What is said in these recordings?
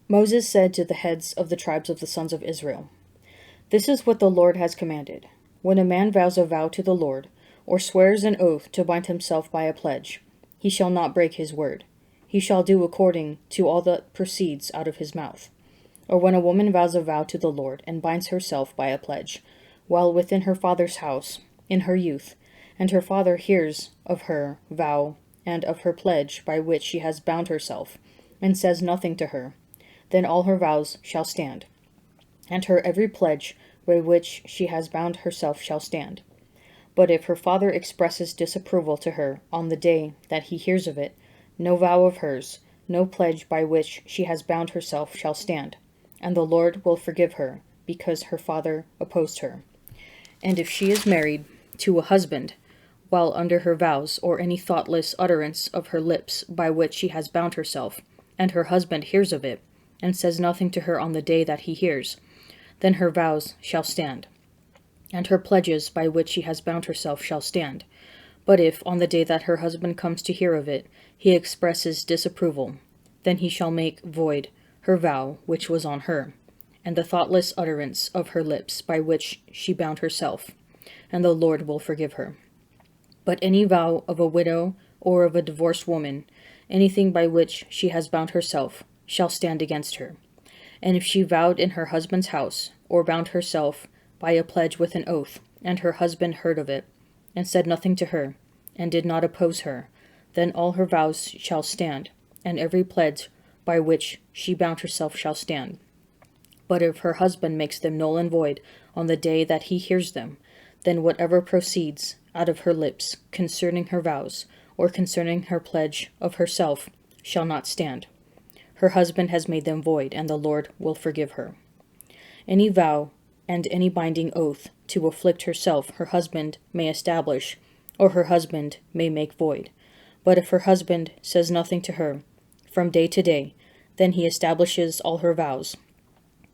Moses said to the heads of the tribes of the sons of Israel, "This is what the Lord has commanded. When a man vows a vow to the Lord, or swears an oath to bind himself by a pledge, he shall not break his word. He shall do according to all that proceeds out of his mouth. Or when a woman vows a vow to the Lord and binds herself by a pledge, while within her father's house, in her youth, and her father hears of her vow and of her pledge by which she has bound herself, and says nothing to her, then all her vows shall stand, and her every pledge by which she has bound herself shall stand. But if her father expresses disapproval to her on the day that he hears of it, no vow of hers, no pledge by which she has bound herself shall stand, and the Lord will forgive her, because her father opposed her. And if she is married to a husband, while under her vows, or any thoughtless utterance of her lips by which she has bound herself, and her husband hears of it, and says nothing to her on the day that he hears, then her vows shall stand, and her pledges by which she has bound herself shall stand. But if, on the day that her husband comes to hear of it, he expresses disapproval, then he shall make void her vow which was on her, and the thoughtless utterance of her lips by which she bound herself, and the Lord will forgive her. But any vow of a widow or of a divorced woman, anything by which she has bound herself, shall stand against her. And if she vowed in her husband's house, or bound herself by a pledge with an oath, and her husband heard of it, and said nothing to her, and did not oppose her, then all her vows shall stand, and every pledge by which she bound herself shall stand. But if her husband makes them null and void on the day that he hears them, then whatever proceeds out of her lips concerning her vows, or concerning her pledge of herself, shall not stand. Her husband has made them void, and the Lord will forgive her. Any vow and any binding oath to afflict herself her husband may establish, or her husband may make void. But if her husband says nothing to her from day to day, then he establishes all her vows,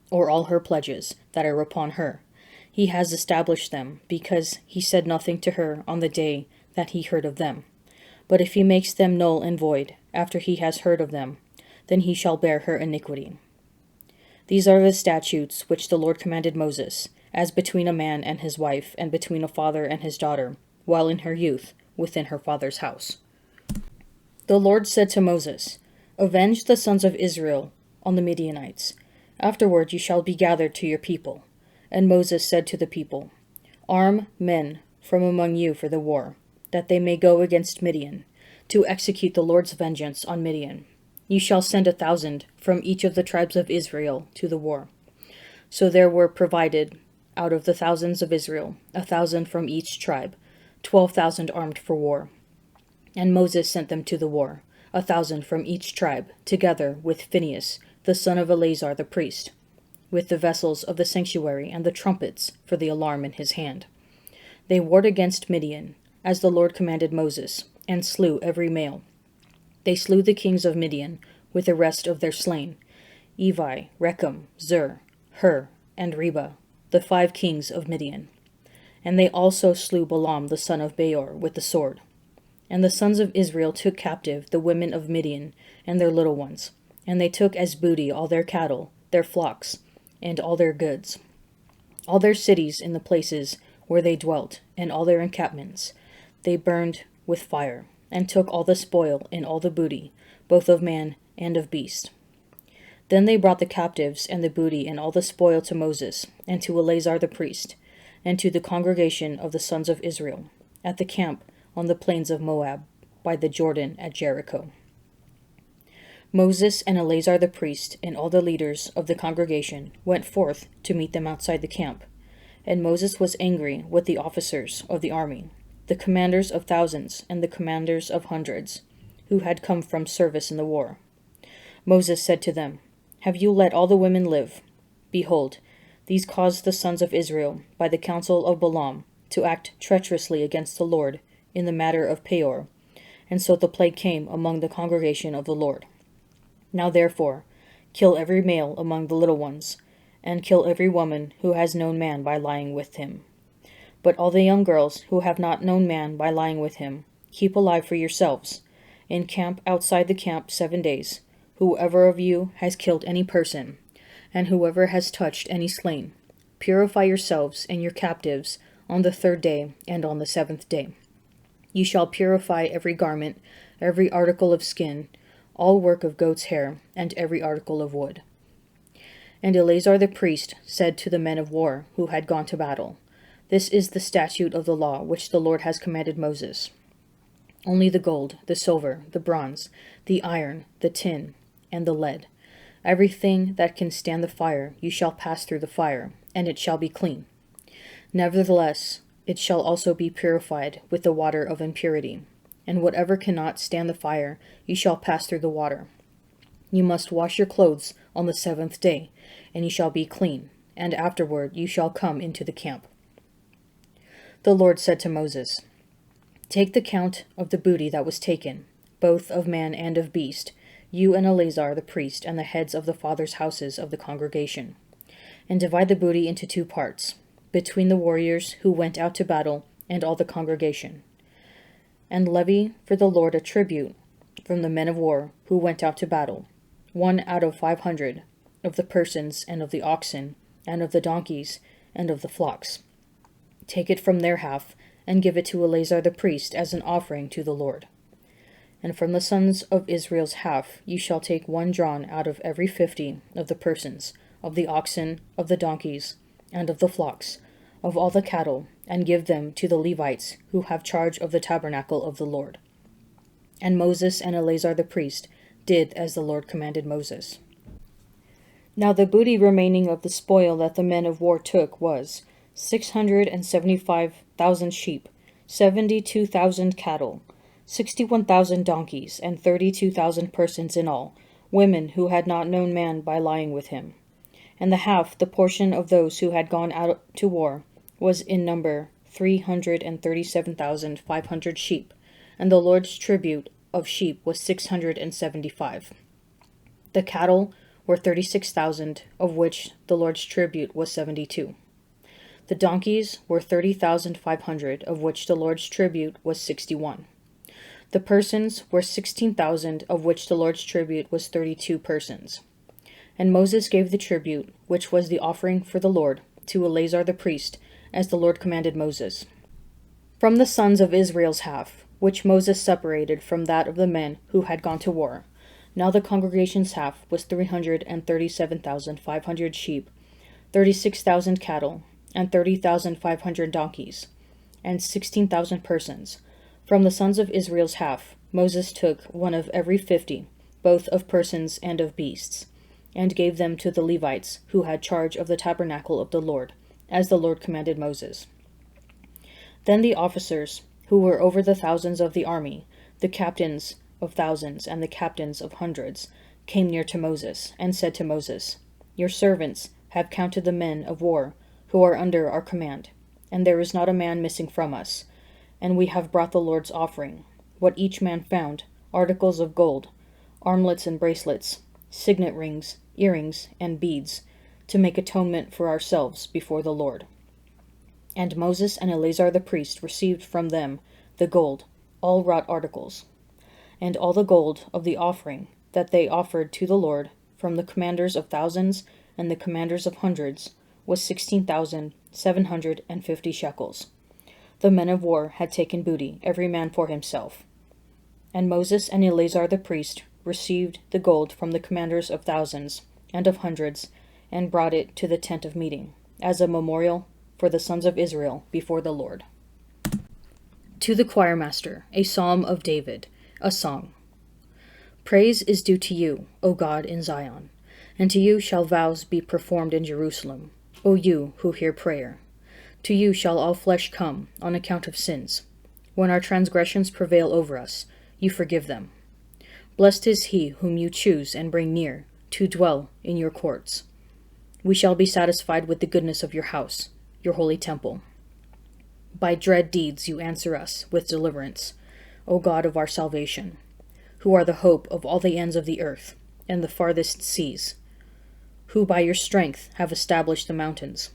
or all her pledges that are upon her. He has established them, because he said nothing to her on the day that he heard of them. But if he makes them null and void after he has heard of them, then he shall bear her iniquity. These are the statutes which the Lord commanded Moses, as between a man and his wife, and between a father and his daughter, while in her youth, within her father's house. The Lord said to Moses, "Avenge the sons of Israel on the Midianites. Afterward you shall be gathered to your people." And Moses said to the people, "Arm men from among you for the war, that they may go against Midian, to execute the Lord's vengeance on Midian. You shall send 1,000 from each of the tribes of Israel to the war." So there were provided out of the thousands of Israel 1,000 from each tribe, 12,000 armed for war. And Moses sent them to the war, 1,000 from each tribe, together with Phinehas, the son of Eleazar the priest, with the vessels of the sanctuary and the trumpets for the alarm in his hand. They warred against Midian, as the Lord commanded Moses, and slew every male. They slew the kings of Midian with the rest of their slain, Evi, Rechem, Zur, Hur, and Reba, the 5 kings of Midian. And they also slew Balaam the son of Beor with the sword. And the sons of Israel took captive the women of Midian and their little ones, and they took as booty all their cattle, their flocks, and all their goods, all their cities in the places where they dwelt, and all their encampments. They burned with fire, and took all the spoil and all the booty, both of man and of beast. Then they brought the captives and the booty and all the spoil to Moses, and to Eleazar the priest, and to the congregation of the sons of Israel, at the camp on the plains of Moab, by the Jordan at Jericho. Moses and Eleazar the priest and all the leaders of the congregation went forth to meet them outside the camp. And Moses was angry with the officers of the army, the commanders of thousands and the commanders of hundreds, who had come from service in the war. Moses said to them, "Have you let all the women live? Behold, these caused the sons of Israel, by the counsel of Balaam, to act treacherously against the Lord in the matter of Peor, and so the plague came among the congregation of the Lord. Now therefore, kill every male among the little ones, and kill every woman who has known man by lying with him. But all the young girls who have not known man by lying with him, keep alive for yourselves. Encamp outside the camp 7 days. whoever of you has killed any person, and whoever has touched any slain, purify yourselves and your captives on the 3rd day and on the 7th day. You shall purify every garment, every article of skin, all work of goat's hair, and every article of wood. And Eleazar the priest said to the men of war who had gone to battle, This is the statute of the law which the Lord has commanded Moses. Only the gold, the silver, the bronze, the iron, the tin, and the lead, everything that can stand the fire, you shall pass through the fire, and it shall be clean. Nevertheless, it shall also be purified with the water of impurity, and whatever cannot stand the fire, you shall pass through the water. You must wash your clothes on the 7th day, and you shall be clean, and afterward you shall come into the camp. The Lord said to Moses, Take the count of the booty that was taken, both of man and of beast, you and Eleazar the priest and the heads of the fathers' houses of the congregation, and divide the booty into 2 parts, between the warriors who went out to battle and all the congregation. And levy for the Lord a tribute from the men of war who went out to battle, 1 out of 500 of the persons and of the oxen and of the donkeys and of the flocks. Take it from their half, and give it to Eleazar the priest as an offering to the Lord. And from the sons of Israel's half you shall take 1 drawn out of every 50 of the persons, of the oxen, of the donkeys, and of the flocks, of all the cattle, and give them to the Levites who have charge of the tabernacle of the Lord. And Moses and Eleazar the priest did as the Lord commanded Moses. Now the booty remaining of the spoil that the men of war took was 675,000 sheep, 72,000 cattle, 61,000 donkeys, and 32,000 persons in all, women who had not known man by lying with him. And the portion of those who had gone out to war, was in number 337,500 sheep, and the Lord's tribute of sheep was 675. The cattle were 36,000, of which the Lord's tribute was 72. The donkeys were 30,500, of which the Lord's tribute was 61. The persons were 16,000, of which the Lord's tribute was 32 persons. And Moses gave the tribute, which was the offering for the Lord, to Eleazar the priest, as the Lord commanded Moses. From the sons of Israel's half, which Moses separated from that of the men who had gone to war, now the congregation's half was 337,500 sheep, 36,000 cattle, and 30,500 donkeys, and 16,000 persons. From the sons of Israel's half, Moses took 1 of every 50, both of persons and of beasts, and gave them to the Levites, who had charge of the tabernacle of the Lord, as the Lord commanded Moses. Then the officers, who were over the thousands of the army, the captains of thousands and the captains of hundreds, came near to Moses, and said to Moses, Your servants have counted the men of war who are under our command, and there is not a man missing from us. And we have brought the Lord's offering, what each man found, articles of gold, armlets and bracelets, signet rings, earrings, and beads, to make atonement for ourselves before the Lord. And Moses and Eleazar the priest received from them the gold, all wrought articles, and all the gold of the offering that they offered to the Lord from the commanders of thousands and the commanders of hundreds was 16,750 shekels. The men of war had taken booty, every man for himself. And Moses and Eleazar the priest received the gold from the commanders of thousands and of hundreds, and brought it to the tent of meeting, as a memorial for the sons of Israel before the Lord. To the choirmaster, a psalm of David, a song. Praise is due to you, O God, in Zion, and to you shall vows be performed in Jerusalem, O you who hear prayer. To you shall all flesh come, on account of sins. When our transgressions prevail over us, you forgive them. Blessed is he whom you choose and bring near, to dwell in your courts. We shall be satisfied with the goodness of your house, your holy temple. By dread deeds you answer us with deliverance, O God of our salvation, who are the hope of all the ends of the earth and the farthest seas, who by your strength have established the mountains,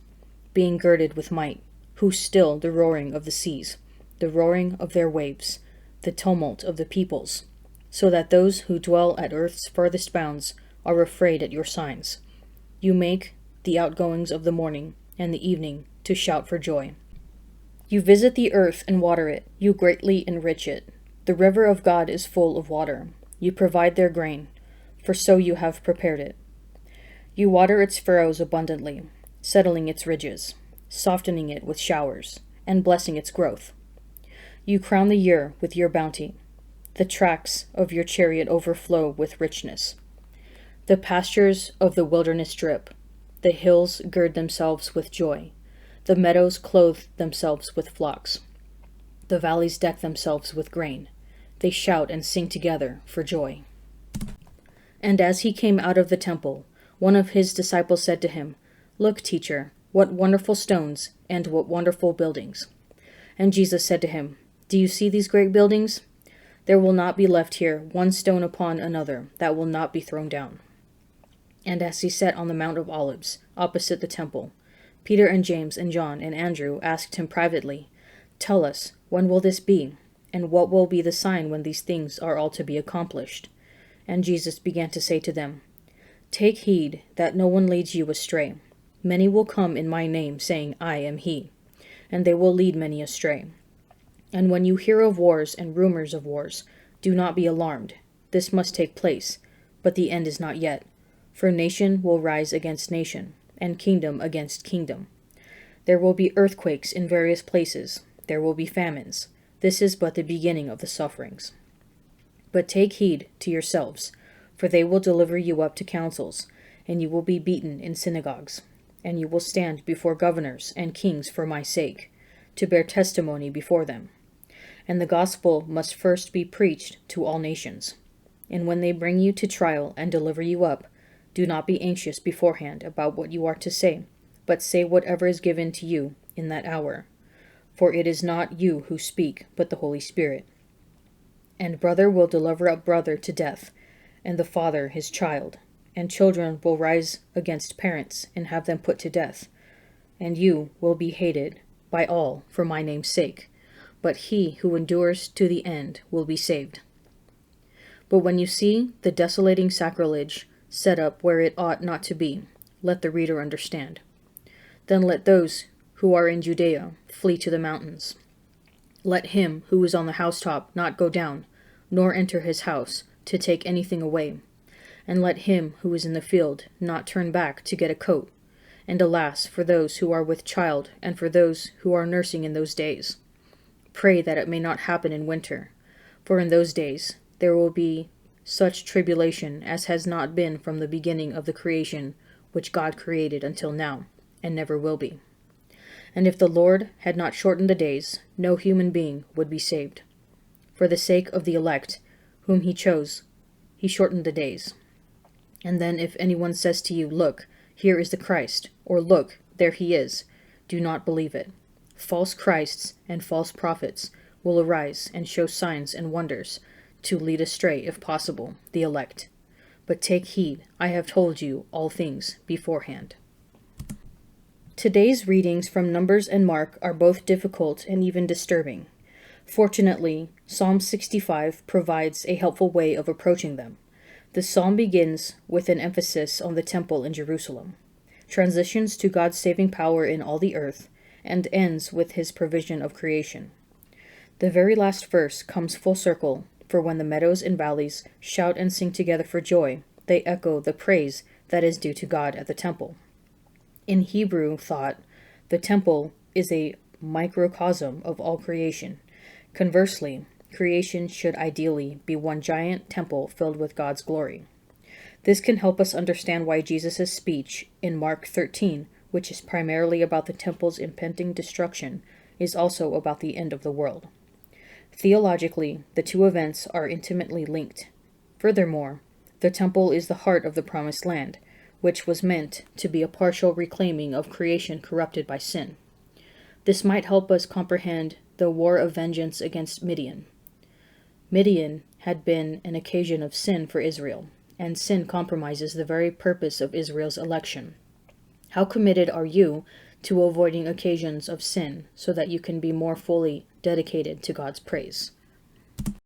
being girded with might, who still the roaring of the seas, the roaring of their waves, the tumult of the peoples, so that those who dwell at earth's furthest bounds are afraid at your signs. You make the outgoings of the morning and the evening to shout for joy. You visit the earth and water it. You greatly enrich it. The river of God is full of water. You provide their grain, for so you have prepared it. You water its furrows abundantly, settling its ridges, softening it with showers, and blessing its growth. You crown the year with your bounty. The tracks of your chariot overflow with richness. The pastures of the wilderness drip. The hills gird themselves with joy. The meadows clothe themselves with flocks. The valleys deck themselves with grain. They shout and sing together for joy. And as he came out of the temple, one of his disciples said to him, Look, teacher, what wonderful stones and what wonderful buildings. And Jesus said to him, Do you see these great buildings? There will not be left here one stone upon another that will not be thrown down. And as he sat on the Mount of Olives, opposite the temple, Peter and James and John and Andrew asked him privately, Tell us, when will this be? And what will be the sign when these things are all to be accomplished? And Jesus began to say to them, Take heed that no one leads you astray. Many will come in my name, saying, I am he, and they will lead many astray. And when you hear of wars and rumors of wars, do not be alarmed. This must take place, but the end is not yet. For nation will rise against nation, and kingdom against kingdom. There will be earthquakes in various places. There will be famines. This is but the beginning of the sufferings. But take heed to yourselves, for they will deliver you up to councils, and you will be beaten in synagogues, and you will stand before governors and kings for my sake, to bear testimony before them. And the gospel must first be preached to all nations. And when they bring you to trial and deliver you up, do not be anxious beforehand about what you are to say, but say whatever is given to you in that hour. For it is not you who speak, but the Holy Spirit. And brother will deliver up brother to death, and the father his child, and children will rise against parents and have them put to death. And you will be hated by all for my name's sake, but he who endures to the end will be saved. But when you see the desolating sacrilege set up where it ought not to be, let the reader understand. Then let those who are in Judea flee to the mountains. Let him who is on the housetop not go down, nor enter his house, to take anything away. And let him who is in the field not turn back to get a coat. And alas, for those who are with child, and for those who are nursing in those days. Pray that it may not happen in winter, for in those days there will be such tribulation as has not been from the beginning of the creation which God created until now, and never will be. And if the Lord had not shortened the days, no human being would be saved. For the sake of the elect, whom he chose, he shortened the days. And then if anyone says to you, Look, here is the Christ, or Look, there he is, do not believe it. False Christs and false prophets will arise and show signs and wonders, to lead astray, if possible, the elect. But take heed, I have told you all things beforehand. Today's readings from Numbers and Mark are both difficult and even disturbing. Fortunately, Psalm 65 provides a helpful way of approaching them. The psalm begins with an emphasis on the temple in Jerusalem, transitions to God's saving power in all the earth, and ends with his provision of creation. The very last verse comes full circle, for when the meadows and valleys shout and sing together for joy, they echo the praise that is due to God at the temple. In Hebrew thought, the temple is a microcosm of all creation. Conversely, creation should ideally be one giant temple filled with God's glory. This can help us understand why Jesus' speech in Mark 13, which is primarily about the temple's impending destruction, is also about the end of the world. Theologically, the two events are intimately linked. Furthermore, the temple is the heart of the promised land, which was meant to be a partial reclaiming of creation corrupted by sin. This might help us comprehend the war of vengeance against Midian. Midian had been an occasion of sin for Israel, and sin compromises the very purpose of Israel's election. How committed are you to avoiding occasions of sin so that you can be more fully dedicated to God's praise?